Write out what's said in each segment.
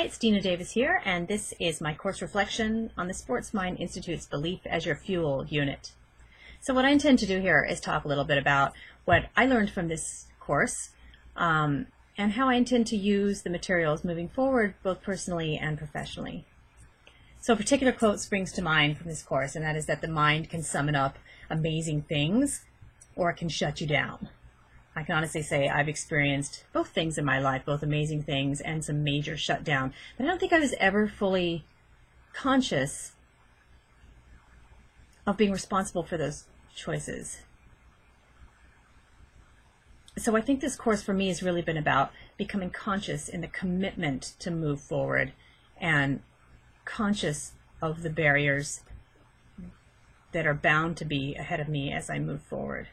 Hi, it's Dina Davis here, and this is my course reflection on the Sports Mind Institute's Belief as Your Fuel unit. So what I intend to do here is talk a little bit about what I learned from this course and how I intend to use the materials moving forward, both personally and professionally. So a particular quote springs to mind from this course, and that is that the mind can summon up amazing things or it can shut you down. I can honestly say I've experienced both things in my life, both amazing things and some major shutdown. But I don't think I was ever fully conscious of being responsible for those choices. So I think this course for me has really been about becoming conscious in the commitment to move forward and conscious of the barriers that are bound to be ahead of me as I move forward.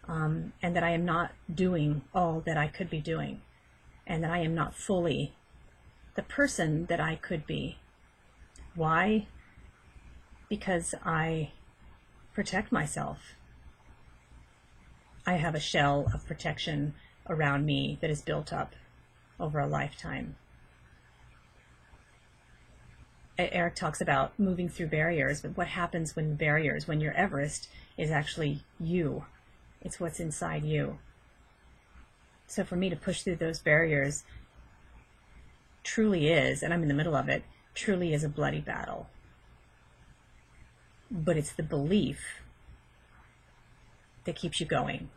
And that I am not doing all that I could be doing, and that I am not fully the person that I could be. Why? Because I protect myself. I have a shell of protection around me that is built up over a lifetime. Eric talks about moving through barriers, but what happens when your Everest is actually you? It's what's inside you. So for me to push through those barriers truly is, and I'm in the middle of it, truly is a bloody battle. But it's the belief that keeps you going.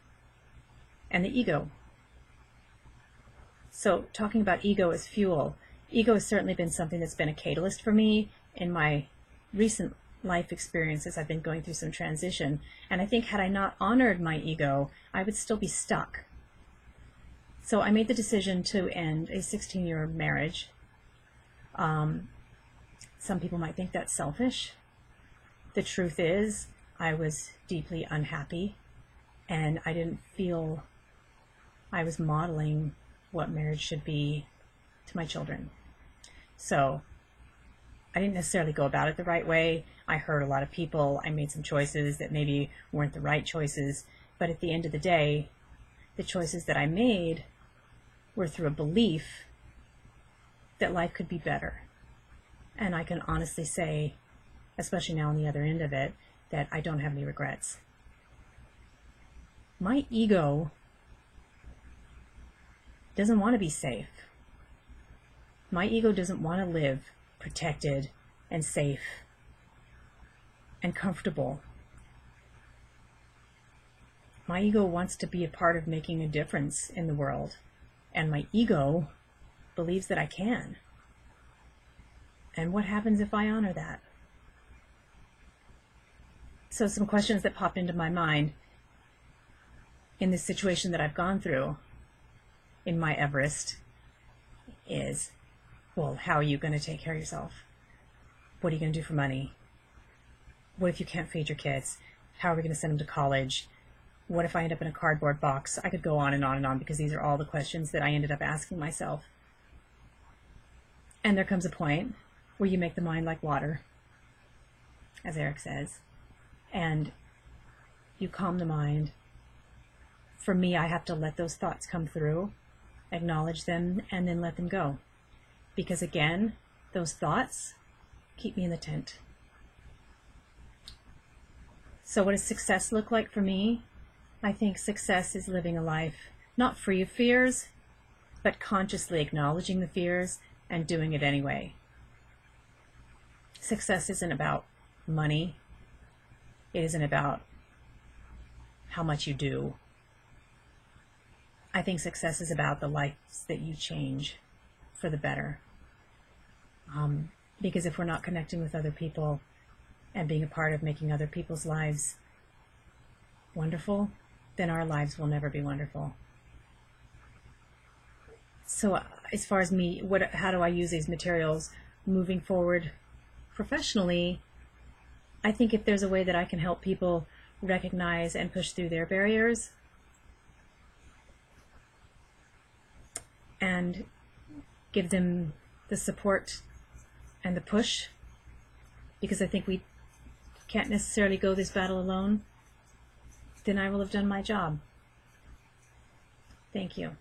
And the ego. So talking about ego as fuel, ego has certainly been something that's been a catalyst for me in my recent life experiences. I've been going through some transition, and I think had I not honored my ego, I would still be stuck. So I made the decision to end a 16-year marriage. Some people might think that's selfish. The truth is, I was deeply unhappy, and I didn't feel I was modeling what marriage should be to my children. So I didn't necessarily go about it the right way. I hurt a lot of people. I made some choices that maybe weren't the right choices. But at the end of the day, the choices that I made were through a belief that life could be better. And I can honestly say, especially now on the other end of it, that I don't have any regrets. My ego doesn't want to be safe. My ego doesn't want to live protected and safe and comfortable. My ego wants to be a part of making a difference in the world, and my ego believes that I can. And what happens if I honor that? So some questions that pop into my mind in this situation that I've gone through in my Everest is, well, how are you going to take care of yourself? What are you going to do for money? What if you can't feed your kids? How are we going to send them to college? What if I end up in a cardboard box? I could go on and on and on, because these are all the questions that I ended up asking myself. And there comes a point where you make the mind like water, as Eric says, and you calm the mind. For me, I have to let those thoughts come through, acknowledge them, and then let them go. Because again, those thoughts keep me in the tent. So what does success look like for me? I think success is living a life not free of fears, but consciously acknowledging the fears and doing it anyway. Success isn't about money. It isn't about how much you do. I think success is about the lives that you change for the better. Because if we're not connecting with other people and being a part of making other people's lives wonderful, then our lives will never be wonderful. So as far as me, how do I use these materials moving forward professionally? I think if there's a way that I can help people recognize and push through their barriers and give them the support and the push, because I think we can't necessarily go this battle alone, then I will have done my job. Thank you.